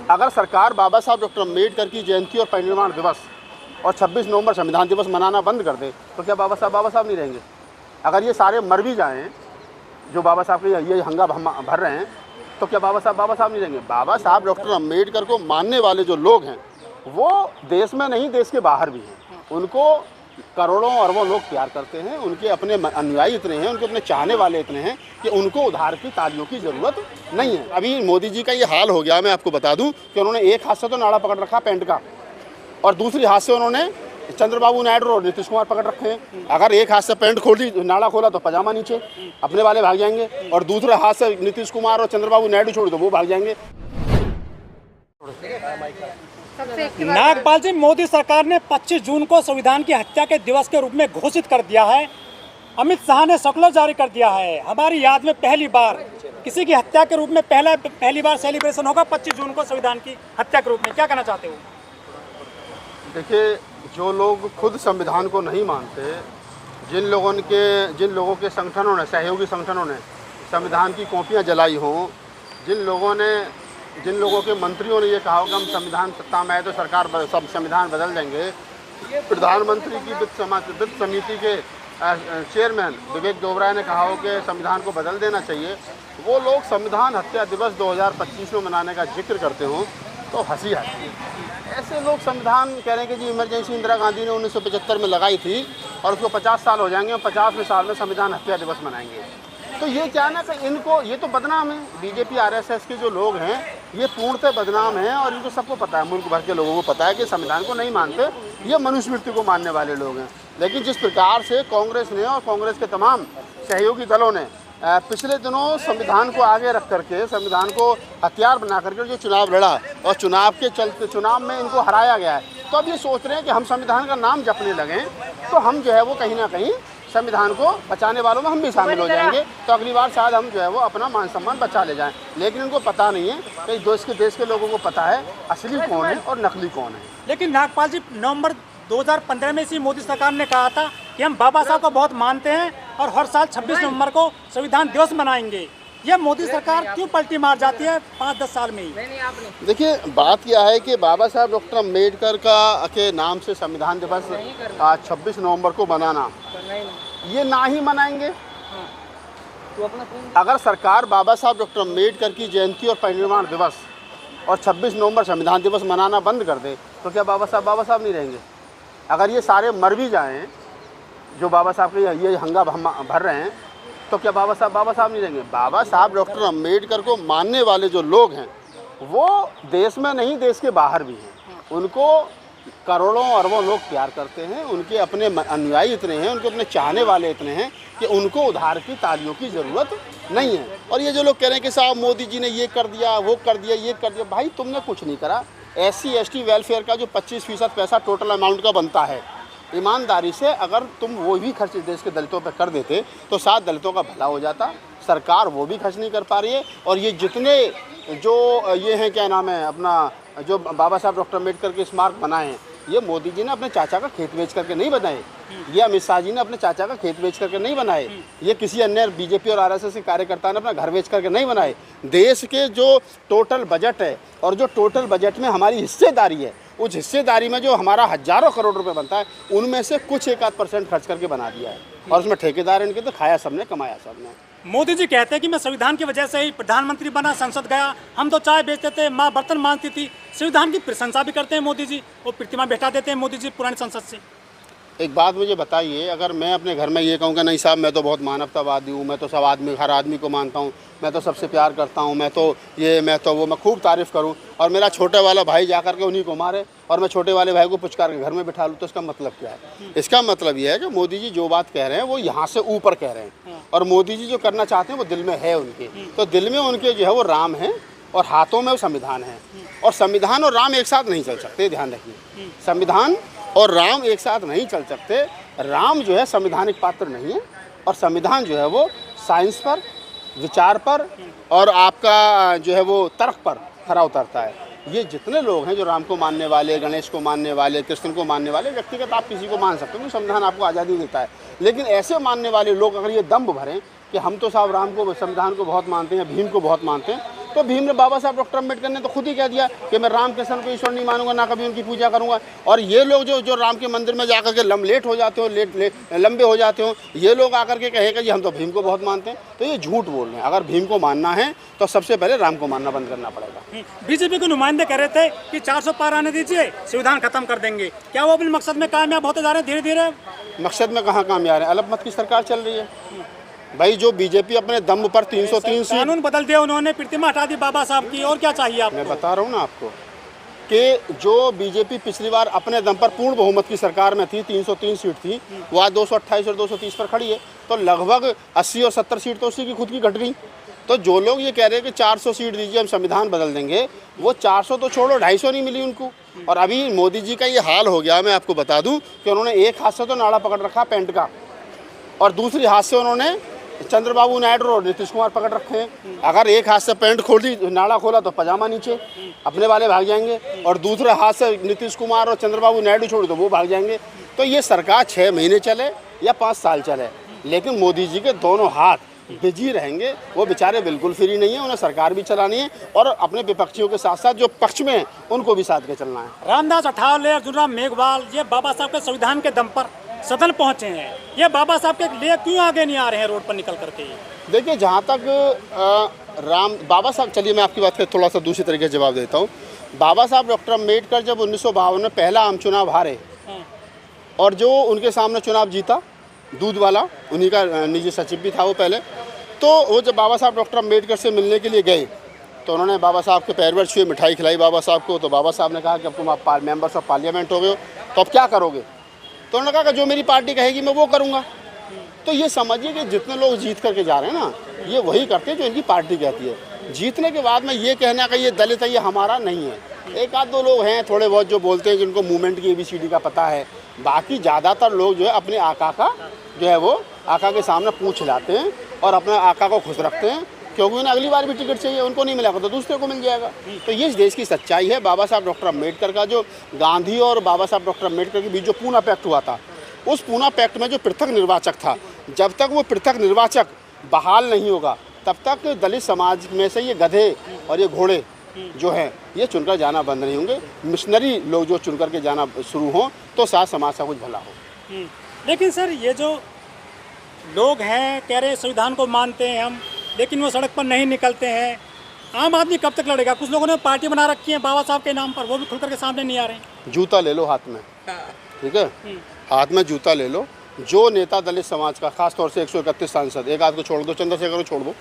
अगर सरकार बाबा साहब डॉक्टर अम्बेडकर की जयंती और परिनिर्वाण दिवस और 26 नवंबर संविधान दिवस मनाना बंद कर दे तो क्या बाबा साहब नहीं रहेंगे? अगर ये सारे मर भी जाएं जो बाबा साहब के ये हंगा भर रहे हैं तो क्या बाबा साहब नहीं रहेंगे? बाबा साहब डॉक्टर अम्बेडकर को मानने वाले जो लोग हैं वो देश में नहीं, देश के बाहर भी हैं। उनको करोड़ों अरबों लोग प्यार करते हैं, उनके अपने अनुयायी इतने हैं, उनके अपने चाहने वाले इतने हैं कि उनको उधार की तालियों की ज़रूरत नहीं है। अभी मोदी जी का ये हाल हो गया, मैं आपको बता दूं कि उन्होंने एक हाथ से तो नाड़ा पकड़ रखा पैंट का और दूसरी हाथ से उन्होंने चंद्रबाबू नायडू और नीतीश कुमार पकड़ रखे हैं। अगर एक हाथ से पैंट खोली, नाड़ा खोला तो पजामा नीचे, अपने वाले भाग जाएंगे, और दूसरे हाथ से नीतीश कुमार और चंद्रबाबू नायडू छोड़ दो वो भाग जाएंगे। नागपाल जी, मोदी सरकार ने 25 जून को संविधान की हत्या के दिवस के रूप में घोषित कर दिया है। अमित शाह ने सर्कुलर जारी कर दिया है। हमारी याद में पहली बार किसी की हत्या के रूप में पहली बार सेलिब्रेशन होगा 25 जून को संविधान की हत्या के रूप में। क्या कहना चाहते हो? देखिए, जो लोग खुद संविधान को नहीं मानते, जिन लोगों के संगठनों ने, सहयोगी संगठनों ने संविधान की कॉपियां जलाई हों, जिन लोगों के मंत्रियों ने ये कहा हो कि हम संविधान सत्ता में आए तो सरकार सब संविधान बदल देंगे, प्रधानमंत्री की वित्त समिति के चेयरमैन विवेक दोबराय ने कहा हो कि संविधान को बदल देना चाहिए, वो लोग संविधान हत्या दिवस 2025 में मनाने का जिक्र करते हों तो हंसी आती है। ऐसे लोग संविधान कह रहे हैं कि जी इमरजेंसी इंदिरा गांधी ने 1975 में लगाई थी और उसको 50 साल हो जाएंगे, 50वें साल में संविधान हत्या दिवस मनाएंगे। तो ये क्या ना कि इनको, ये तो बदनाम है। बीजेपी आरएसएस के जो लोग हैं ये पूर्णतः बदनाम हैं और इनको सबको पता है, मुल्क भर के लोगों को पता है कि संविधान को नहीं मानते, ये मनुस्मृति को मानने वाले लोग हैं। लेकिन जिस प्रकार से कांग्रेस ने और कांग्रेस के तमाम सहयोगी दलों ने पिछले दिनों संविधान को आगे रख करके, संविधान को हथियार बना करके जो चुनाव लड़ा और चुनाव के चलते चुनाव में इनको हराया गया है, तो अब ये सोच रहे हैं कि हम संविधान का नाम जपने लगें तो हम जो है वो कहीं ना कहीं संविधान को बचाने वालों में हम भी शामिल हो जाएंगे, तो अगली बार शायद हम जो है वो अपना मान सम्मान बचा ले जाएं। लेकिन इनको पता नहीं है कि देश के लोगों को पता है असली कौन है और नकली कौन है। लेकिन नागपाल जी, नवंबर 2015 में इसी मोदी सरकार ने कहा था कि हम बाबा साहब को बहुत मानते हैं और हर साल 26 नवंबर को संविधान दिवस मनाएंगे। ये मोदी सरकार क्यों पलटी मार जाती है 5-10 साल में ही? देखिए, बात यह है कि बाबा साहब डॉक्टर अम्बेडकर के नाम से संविधान दिवस 26 नवंबर को मनाना, ये ना ही मनाएंगे। अगर सरकार बाबा साहब डॉक्टर अम्बेडकर की जयंती और परिनिर्वाण दिवस और 26 नवंबर संविधान दिवस मनाना बंद कर दे तो क्या बाबा साहब नहीं रहेंगे? अगर ये सारे मर भी जाएं जो बाबा साहब के ये हंगा भर रहे हैं तो क्या बाबा साहब नहीं रहेंगे? बाबा साहब डॉक्टर अम्बेडकर को मानने वाले जो लोग हैं वो देश में नहीं, देश के बाहर भी हैं। उनको करोड़ों अरबों लोग प्यार करते हैं, उनके अपने अनुयायी इतने हैं, उनके अपने चाहने वाले इतने हैं कि उनको उधार की तालियों की ज़रूरत नहीं है। और ये जो लोग कह रहे हैं कि साहब मोदी जी ने ये कर दिया, वो कर दिया, ये कर दिया, भाई तुमने कुछ नहीं करा। SC ST वेलफेयर का जो 25% पैसा टोटल अमाउंट का बनता है, ईमानदारी से अगर तुम वो भी खर्च देश के दलितों पर कर देते तो 7 दलितों का भला हो जाता। सरकार वो भी खर्च नहीं कर पा रही है। और ये जितने जो ये हैं, क्या नाम है अपना, जो बाबा साहब डॉक्टर अम्बेडकर के स्मारक बनाए हैं, ये मोदी जी ने अपने चाचा का खेत बेच करके नहीं बनाए, ये अमित शाह जी ने अपने चाचा का खेत बेच करके नहीं बनाए, ये किसी अन्य बीजेपी और आरएसएस के कार्यकर्ता ने अपना घर बेच करके नहीं बनाए। देश के जो टोटल बजट है और जो टोटल बजट में हमारी हिस्सेदारी है, उस हिस्सेदारी में जो हमारा हजारों करोड़ रुपए बनता है, उनमें से कुछ 1-8% खर्च करके बना दिया है। और उसमें ठेकेदार इनके तो खाया सबने, कमाया सबने। मोदी जी कहते हैं कि मैं संविधान की वजह से ही प्रधानमंत्री बना, संसद गया, हम तो चाय बेचते थे, माँ बर्तन मांजती थी। संविधान की प्रशंसा भी करते हैं मोदी जी, वो प्रतिमा बैठा देते हैं मोदी जी पुरानी संसद से। एक बात मुझे बताइए, अगर मैं अपने घर में ये कहूँगा नहीं साहब मैं तो बहुत मानवतावादी हूँ, मैं तो सब हर आदमी को मानता हूँ, मैं तो सबसे प्यार करता हूँ, मैं तो ये मैं तो वो, मैं खूब तारीफ़ करूँ, और मेरा छोटे वाला भाई जा कर के उन्हीं को मारे और मैं छोटे वाले भाई को पुचकार के घर में बिठा लूँ, तो इसका मतलब क्या है? इसका मतलब ये है कि मोदी जी जो बात कह रहे हैं वो यहाँ से ऊपर कह रहे हैं, और मोदी जी जो करना चाहते हैं वो दिल में है उनके। तो दिल में उनके जो है वो राम है और हाथों में वो संविधान है। और संविधान और राम एक साथ नहीं चल सकते, ध्यान रखिए। संविधान और राम एक साथ नहीं चल सकते। राम जो है संवैधानिक पात्र नहीं है और संविधान जो है वो साइंस पर, विचार पर और आपका जो है वो तर्क पर खरा उतरता है। ये जितने लोग हैं जो राम को मानने वाले, गणेश को मानने वाले, कृष्ण को मानने वाले, व्यक्तिगत आप किसी को मान सकते हो, संविधान आपको आज़ादी देता है। लेकिन ऐसे मानने वाले लोग अगर ये दम्भ भरें कि हम तो साहब राम को, संविधान को बहुत मानते हैं, भीम को बहुत मानते हैं, तो भीम ने बाबा साहब डॉक्टर अम्बेडकर ने तो खुद ही कह दिया कि मैं रामकृष्ण को ईश्वर नहीं मानूंगा, ना कभी उनकी पूजा करूंगा। और ये लोग जो राम के मंदिर में जाकर के लेट हो जाते हो, लंबे हो जाते हो, ये लोग आकर के कहेगा जी हम तो भीम को बहुत मानते हैं, तो ये झूठ बोल रहे हैं। अगर भीम को मानना है तो सबसे पहले राम को मानना बंद करना पड़ेगा। बीजेपी के नुमाइंदे कह रहे थे कि 400 पार आने दीजिए, संविधान खत्म कर देंगे। क्या वो अपने मकसद में कामयाब होते जा रहे हैं धीरे धीरे? मकसद में कहाँ कामयाब है? अल्पमत की सरकार चल रही है भाई। जो बीजेपी अपने दम पर 303 सीट, कानून बदल दिया उन्होंने, प्रतिमा हटा दी बाबा साहब की, और क्या चाहिए आपको? मैं बता रहा हूँ ना आपको कि जो बीजेपी पिछली बार अपने दम पर पूर्ण बहुमत की सरकार में थी, 303 सीट थी, वो आज 228 और 230 पर खड़ी है। तो लगभग 80 और 70 सीट तो उसी की खुद की घट गई। तो जो लोग ये कह रहे हैं कि 400 सीट दीजिए हम संविधान बदल देंगे, वो 400 तो छोड़ो, 250 नहीं मिली उनको। और अभी मोदी जी का ये हाल हो गया, मैं आपको बता दूं कि उन्होंने एक हाथ से तो नाड़ा पकड़ रखा पैंट का, और दूसरी हाथ से उन्होंने चंद्रबाबू नायडू और नीतीश कुमार पकड़ रखे हैं। अगर एक हाथ से पैंट खोली, नाड़ा खोला तो पजामा नीचे, अपने वाले भाग जाएंगे, और दूसरे हाथ से नीतीश कुमार और चंद्रबाबू नायडू छोड़ तो वो भाग जाएंगे। तो ये सरकार 6 महीने चले या 5 साल चले, लेकिन मोदी जी के दोनों हाथ बिजी रहेंगे। वो बेचारे बिल्कुल फ्री नहीं है, उन्हें सरकार भी चलानी है और अपने विपक्षियों के साथ साथ जो पक्ष में हैं उनको भी साथ के चलना है। रामदास अठावले, अर्जुन राम मेघवाल, ये बाबा साहब के संविधान के दम पर सदन पहुंचे हैं, ये बाबा साहब के लिए क्यों आगे नहीं आ रहे हैं रोड पर निकल करके? देखिए, जहाँ तक बाबा साहब, चलिए मैं आपकी बात का थोड़ा सा दूसरी तरीके से जवाब देता हूँ। बाबा साहब डॉक्टर अम्बेडकर जब 1952 में पहला आम चुनाव हारे और जो उनके सामने चुनाव जीता, दूध वाला, उन्हीं का निजी सचिव भी था वो पहले, तो वो जब बाबा साहब डॉक्टर अम्बेडकर से मिलने के लिए गए तो उन्होंने बाबा साहब के पैर छुए, मिठाई खिलाई बाबा साहब को। तो बाबा साहब ने कहा कि अब तुम आप मेंबर्स ऑफ पार्लियामेंट हो गए हो, तो अब क्या करोगे? तो उन्होंने कहा कि जो मेरी पार्टी कहेगी मैं वो करूँगा। तो ये समझिए कि जितने लोग जीत करके जा रहे हैं ना, ये वही करते हैं जो इनकी पार्टी कहती है। जीतने के बाद में ये कहना कि ये दलित है, ये हमारा नहीं है। एक आध दो लोग हैं थोड़े बहुत जो बोलते हैं, जिनको मूवमेंट की ABCD का पता है। बाकी ज़्यादातर लोग जो है अपने आका का जो है वो आका के सामने पूछ लाते हैं और अपने आका को खुश रखते हैं, क्योंकि उन्हें अगली बार भी टिकट चाहिए, उनको नहीं मिलेगा तो दूसरे को मिल जाएगा। तो ये इस देश की सच्चाई है। बाबा साहब डॉक्टर अम्बेडकर का जो गांधी और बाबा साहब डॉक्टर अम्बेडकर के बीच जो पूना पैक्ट हुआ था, उस पूना पैक्ट में जो पृथक निर्वाचक था, जब तक वो पृथक निर्वाचक बहाल नहीं होगा तब तक दलित समाज में से ये गधे और ये घोड़े जो हैं ये चुनकर जाना बंद नहीं होंगे। मिशनरी लोग जो चुन कर के जाना शुरू हों तो साथ समाज का कुछ भला हो। लेकिन सर, ये जो लोग हैं कह रहे संविधान को मानते हैं हम, लेकिन वो सड़क पर नहीं निकलते हैं, आम आदमी कब तक लड़ेगा? कुछ लोगों ने पार्टी बना रखी है बाबा साहब के नाम पर, वो भी खुल करके सामने नहीं आ रहे हैं। जूता ले लो हाथ में, ठीक है, हाथ में जूता ले लो। जो नेता दलित समाज का, खास तौर से 131 सांसद, एक आध को छोड़ दो, चंद्रशेखर को छोड़ दो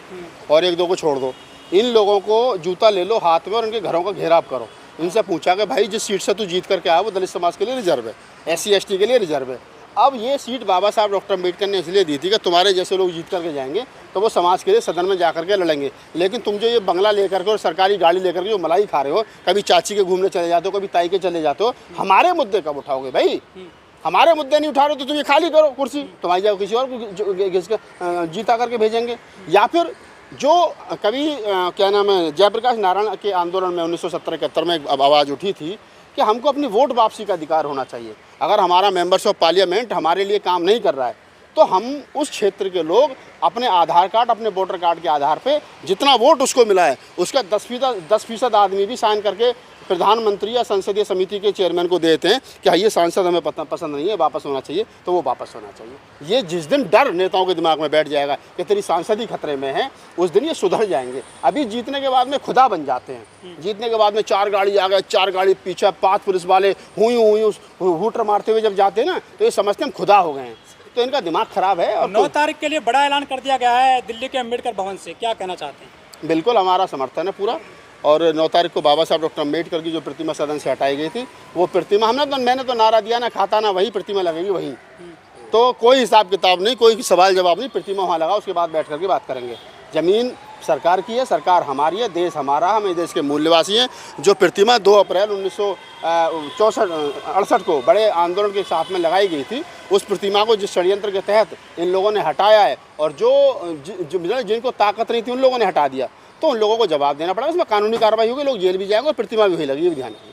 और एक दो को छोड़ दो, इन लोगों को जूता ले लो हाथ में और उनके घरों का घेराव करो। इनसे पूछा कि भाई जिस सीट से तू जीत करके आया वो दलित समाज के लिए रिजर्व है, SC ST के लिए रिजर्व है। अब ये सीट बाबा साहब डॉक्टर अम्बेडकर ने इसलिए दी थी कि तुम्हारे जैसे लोग जीत करके जाएंगे तो वो समाज के लिए सदन में जा करके लड़ेंगे। लेकिन तुम जो ये बंगला लेकर के और सरकारी गाड़ी लेकर के जो मलाई खा रहे हो, कभी चाची के घूमने चले जाते हो, कभी ताई के चले जाते हो, हमारे मुद्दे कब उठाओगे भाई? हमारे मुद्दे नहीं उठा रहे तो तुम ये खाली करो कुर्सी, तुम्हारी जगह किसी और को जीता करके भेजेंगे। या फिर जो कभी क्या नाम है, जयप्रकाश नारायण के आंदोलन में 1970-71 में एक आवाज़ उठी थी कि हमको अपनी वोट वापसी का अधिकार होना चाहिए। अगर हमारा मेंबर्स ऑफ पार्लियामेंट हमारे लिए काम नहीं कर रहा है तो हम उस क्षेत्र के लोग अपने आधार कार्ड, अपने वोटर कार्ड के आधार पे जितना वोट उसको मिला है उसका 10% आदमी भी साइन करके प्रधानमंत्री या संसदीय समिति के चेयरमैन को देते हैं कि हाँ ये सांसद हमें पसंद नहीं है, वापस होना चाहिए, तो वो वापस होना चाहिए। ये जिस दिन डर नेताओं के दिमाग में बैठ जाएगा कि तेरी सांसद खतरे में है, उस दिन ये सुधर जाएंगे। अभी जीतने के बाद में खुदा बन जाते हैं। जीतने के बाद में 4 गाड़ी आ गए, 4 गाड़ी पीछे, 5 पुलिस वाले हुई हूटर मारते हुए जब जाते हैं ना तो ये समझते हैं हम खुदा हो गए हैं। तो इनका दिमाग खराब है। और 9 तारीख के लिए बड़ा ऐलान कर दिया गया है दिल्ली के अम्बेडकर भवन से, क्या कहना चाहते हैं? बिल्कुल हमारा समर्थन है पूरा। और 9 तारीख को बाबा साहब डॉक्टर अम्बेडकर की जो प्रतिमा सदन से हटाई गई थी, वो प्रतिमा मैंने तो नारा दिया ना खाता ना वही प्रतिमा लगेगी वहीं। तो कोई हिसाब किताब नहीं, कोई सवाल जवाब नहीं, प्रतिमा वहाँ लगा, उसके बाद बैठ करके बात करेंगे। ज़मीन सरकार की है, सरकार हमारी है, देश हमारा, हम इस देश के मूल्यवासी हैं। जो प्रतिमा 2 अप्रैल 1968 को बड़े आंदोलन के साथ में लगाई गई थी, उस प्रतिमा को जिस षड्यंत्र के तहत इन लोगों ने हटाया है और जिनको ताकत नहीं थी उन लोगों ने हटा दिया, तो उन लोगों को जवाब देना पड़ा। उसमें कानूनी कार्रवाई होगी, लोग जेल भी जाएंगे और प्रतिमा भी वही लगी, ये भी ध्यान रखिए।